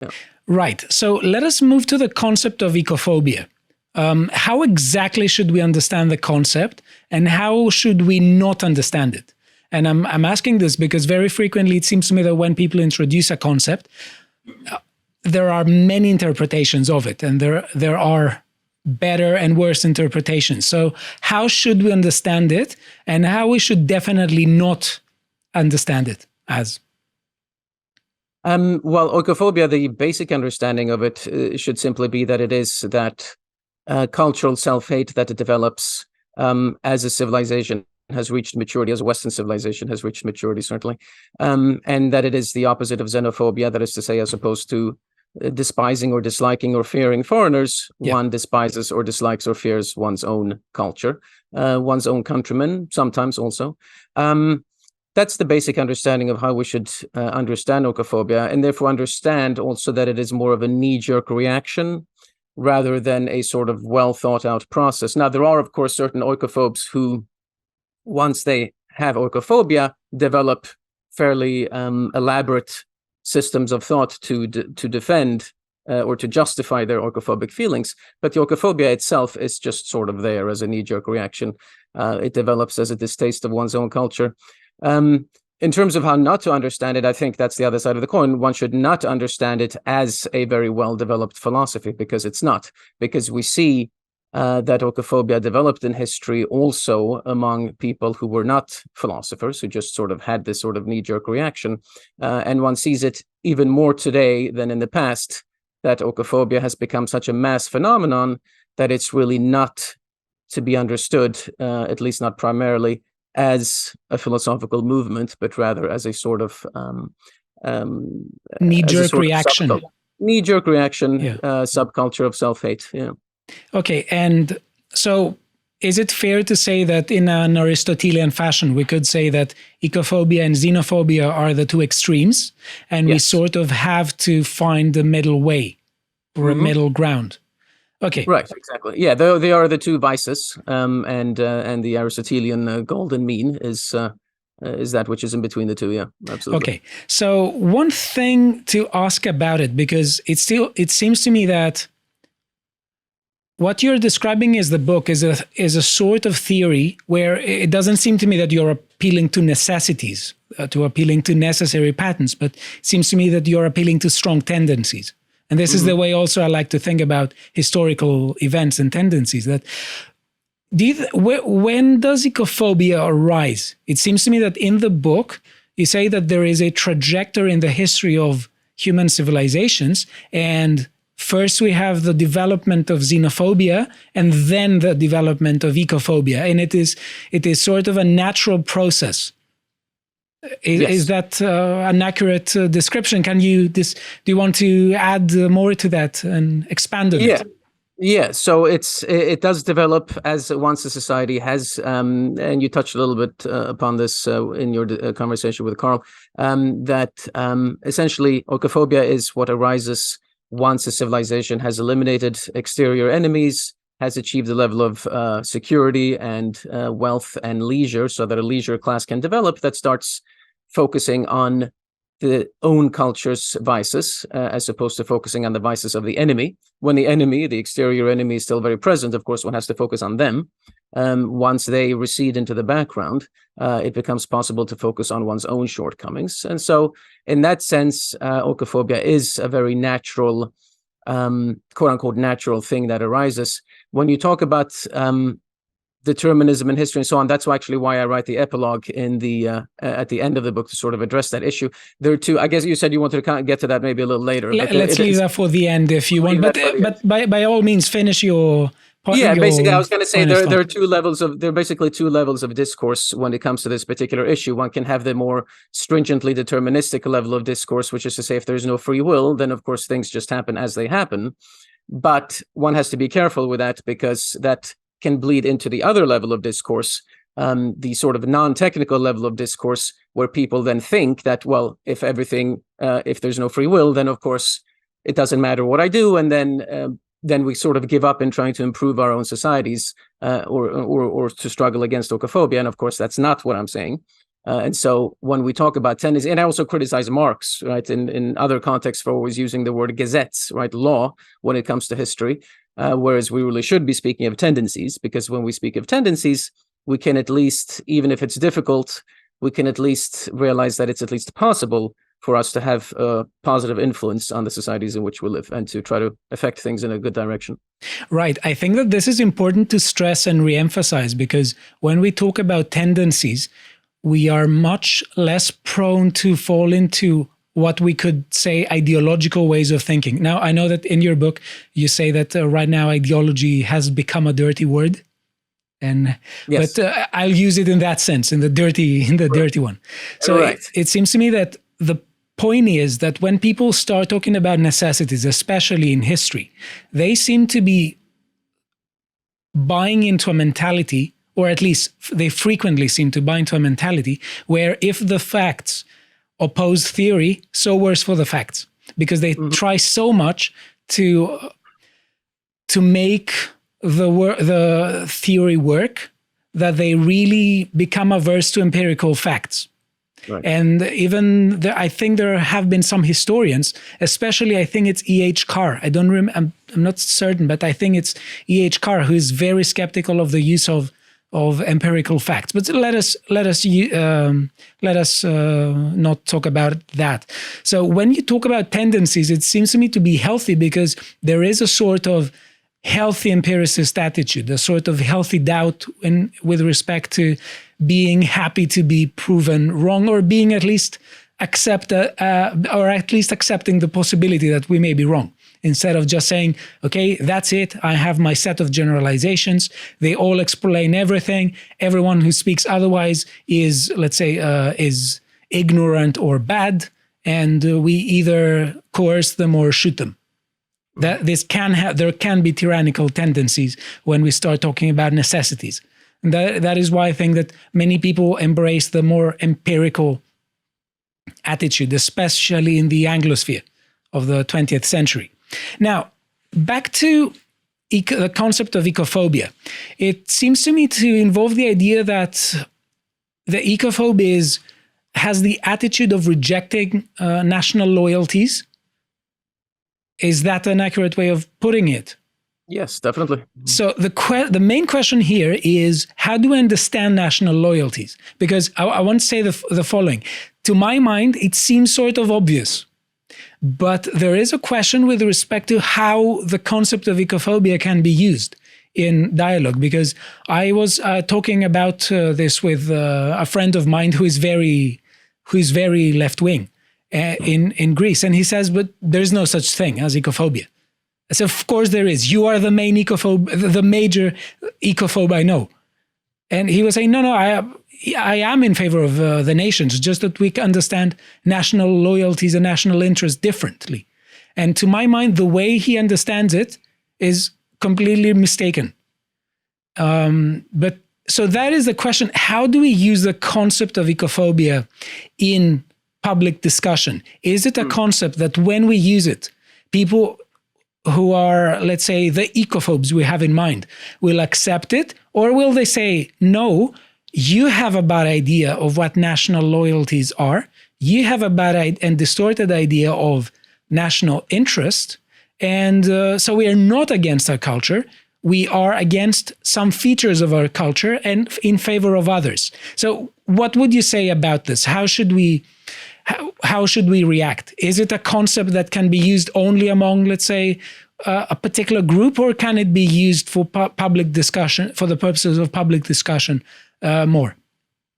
Yeah. Right. So let us move to the concept of oikophobia. How exactly should we understand the concept, and how should we not understand it? And I'm asking this because very frequently it seems to me that when people introduce a concept, there are many interpretations of it, and there are better and worse interpretations. So how should we understand it, and how we should definitely not understand it as? Well, oikophobia, the basic understanding of it should simply be that it is that cultural self-hate that it develops as a civilization has reached maturity, as a Western civilization has reached maturity, certainly, and that it is the opposite of xenophobia, that is to say, as opposed to despising or disliking or fearing foreigners, one despises or dislikes or fears one's own culture, one's own countrymen, sometimes also. That's the basic understanding of how we should understand oikophobia, and therefore understand also that it is more of a knee-jerk reaction rather than a sort of well-thought-out process. Now, there are, of course, certain oikophobes who, once they have oikophobia, develop fairly elaborate systems of thought to defend or to justify their oikophobic feelings. But the oikophobia itself is just sort of there as a knee-jerk reaction. It develops as a distaste of one's own culture. In terms of how not to understand it, I think that's the other side of the coin. One should not understand it as a very well-developed philosophy, because it's not. Because we see that oikophobia developed in history also among people who were not philosophers, who just sort of had this sort of knee-jerk reaction. And one sees it even more today than in the past, that oikophobia has become such a mass phenomenon that it's really not to be understood, at least not primarily, as a philosophical movement, but rather as a sort of knee-jerk reaction. Knee-jerk reaction, subculture of self-hate. Yeah. Okay, and so is it fair to say that in an Aristotelian fashion, we could say that oikophobia and xenophobia are the two extremes, and we sort of have to find the middle way or a middle ground? Okay. Right, exactly. Yeah, they are the two vices, and the Aristotelian golden mean is that which is in between the two. Yeah, absolutely. Okay, so one thing to ask about it, because it seems to me that what you're describing is the book is a sort of theory where it doesn't seem to me that you're appealing to necessities, to appealing to necessary patterns, but it seems to me that you're appealing to strong tendencies. And this is the way also I like to think about historical events and tendencies. That when does oikophobia arise? It seems to me that in the book, you say that there is a trajectory in the history of human civilizations, and first we have the development of xenophobia, and then the development of oikophobia, and it is sort of a natural process. Is that an accurate description? Do you want to add more to that and expand on it? Yeah. So it does develop as once a society has, and you touched a little bit upon this in your conversation with Carl, that essentially oikophobia is what arises once a civilization has eliminated exterior enemies, has achieved a level of security and wealth and leisure, so that a leisure class can develop that starts focusing on the own culture's vices, as opposed to focusing on the vices of the enemy. When the enemy, the exterior enemy, is still very present, of course, one has to focus on them. Once they recede into the background, it becomes possible to focus on one's own shortcomings. And so, in that sense, oikophobia is a very natural, quote-unquote, natural thing that arises. When you talk about determinism in history and so on, that's actually why I write the epilogue in the at the end of the book to sort of address that issue. There are two. I guess you said you wanted to kind of get to that maybe a little later. Let's leave that for the end if you want. But by all means, finish your. Basically, I was going to say there are two levels of there are basically two levels of discourse when it comes to this particular issue. One can have the more stringently deterministic level of discourse, which is to say, if there's no free will, then of course things just happen as they happen. But one has to be careful with that, because that can bleed into the other level of discourse, the sort of non-technical level of discourse, where people then think that, well, if there's no free will, then of course it doesn't matter what I do, and then we sort of give up in trying to improve our own societies, or to struggle against oikophobia. And of course, that's not what I'm saying. And so when we talk about tendencies, and I also criticize Marx, right, in other contexts for always using the word Gesetz, right, law, when it comes to history, whereas we really should be speaking of tendencies, because when we speak of tendencies, we can at least, even if it's difficult, we can at least realize that it's at least possible for us to have a positive influence on the societies in which we live and to try to affect things in a good direction. Right. I think that this is important to stress and reemphasize, because when we talk about tendencies, we are much less prone to fall into what we could say ideological ways of thinking. Now, I know that in your book, you say that right now ideology has become a dirty word. And yes. But I'll use it in that sense, in the dirty one. So right. it seems to me that the point is that when people start talking about necessities, especially in history, they seem to be buying into a mentality, or at least they frequently seem to buy into a mentality where if the facts oppose theory, so worse for the facts, because they try so much to make the theory work that they really become averse to empirical facts. Right. And even I think there have been some historians, especially I think it's E.H. Carr. I don't remember. I'm not certain, but I think it's E.H. Carr who is very skeptical of the use of empirical facts. But let us not talk about that. So when you talk about tendencies, it seems to me to be healthy, because there is a sort of healthy empiricist attitude, a sort of healthy doubt with respect to being happy to be proven wrong, or being at least accepting the possibility that we may be wrong, instead of just saying, okay, that's it, I have my set of generalizations, they all explain everything, everyone who speaks otherwise is, let's say, is ignorant or bad, and we either coerce them or shoot them. That there can be tyrannical tendencies when we start talking about necessities. And that is why I think that many people embrace the more empirical attitude, especially in the Anglosphere of the 20th century. Now, back to the concept of oikophobia. It seems to me to involve the idea that the oikophobia has the attitude of rejecting national loyalties. Is that an accurate way of putting it? Yes, definitely. So the main question here is, how do we understand national loyalties? Because I want to say the following. To my mind, it seems sort of obvious. But there is a question with respect to how the concept of oikophobia can be used in dialogue. Because I was talking about this with a friend of mine who is very left-wing. In Greece, and he says, but there's no such thing as oikophobia. I said, of course there is. You are the major oikophobe I know. And he was saying, no, I am in favor of the nations, just that we understand national loyalties and national interests differently. And to my mind, the way he understands it is completely mistaken. But so that is the question: how do we use the concept of oikophobia in public discussion? Is it a concept that when we use it, people who are, let's say, the oikophobes we have in mind will accept it? Or will they say, no, you have a bad idea of what national loyalties are. You have a bad and distorted idea of national interest. And so we are not against our culture. We are against some features of our culture and in favor of others. So what would you say about this? How should we react? Is it a concept that can be used only among, let's say, a particular group, or can it be used for public discussion, for the purposes of public discussion more?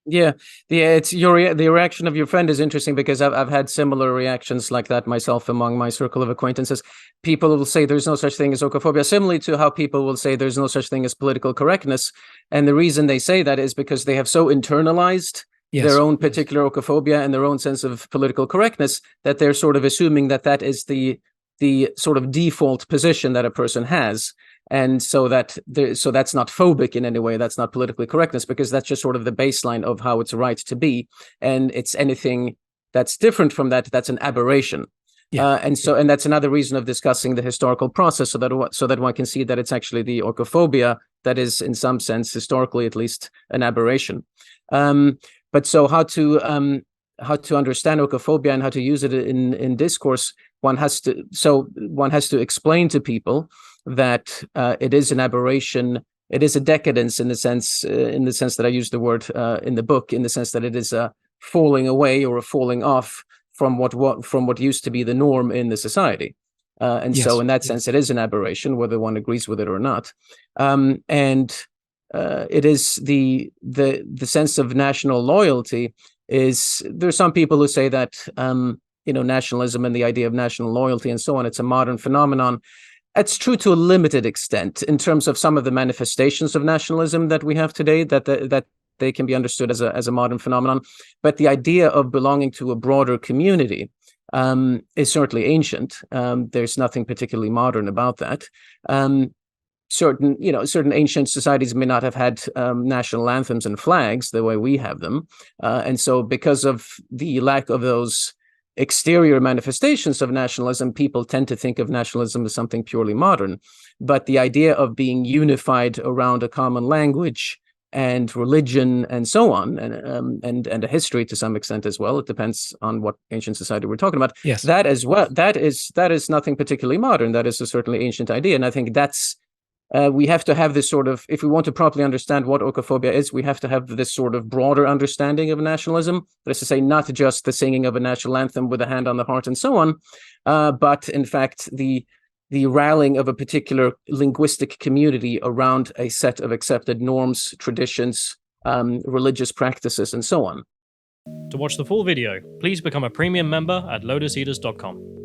Yeah. It's the reaction of your friend is interesting, because I've had similar reactions like that myself among my circle of acquaintances. People will say there's no such thing as oikophobia, similarly to how people will say there's no such thing as political correctness. And the reason they say that is because they have so internalized their own particular oikophobia and their own sense of political correctness that they're sort of assuming that that is the sort of default position that a person has. And so that's not phobic in any way. That's not politically correctness, because that's just sort of the baseline of how it's right to be. And it's anything that's different from that, that's an aberration. Yeah. And that's another reason of discussing the historical process, so that one can see that it's actually the oikophobia that is, in some sense, historically at least, an aberration. But so how to understand oikophobia and how to use it in discourse, one has to explain to people that it is an aberration. It is a decadence in the sense that I use the word in the book, in the sense that it is a falling away or a falling off from what used to be the norm in the society. And Yes. so in that sense, it is an aberration, whether one agrees with it or not. And it is the sense of national loyalty is, there's some people who say that, nationalism and the idea of national loyalty and so on, it's a modern phenomenon. It's true to a limited extent in terms of some of the manifestations of nationalism that we have today, that they can be understood as a modern phenomenon. But the idea of belonging to a broader community is certainly ancient. There's nothing particularly modern about that. Certain ancient societies may not have had national anthems and flags the way we have them. And so because of the lack of those exterior manifestations of nationalism, people tend to think of nationalism as something purely modern. But the idea of being unified around a common language and religion and so on, and a history to some extent as well, it depends on what ancient society we're talking about. Yes. That as well, that is nothing particularly modern. That is a certainly ancient idea. And I think that's we have to have this sort of, if we want to properly understand what oikophobia is, we have to have this sort of broader understanding of nationalism. That is to say, not just the singing of a national anthem with a hand on the heart and so on, but in fact, the rallying of a particular linguistic community around a set of accepted norms, traditions, religious practices, and so on. To watch the full video, please become a premium member at lotuseaters.com.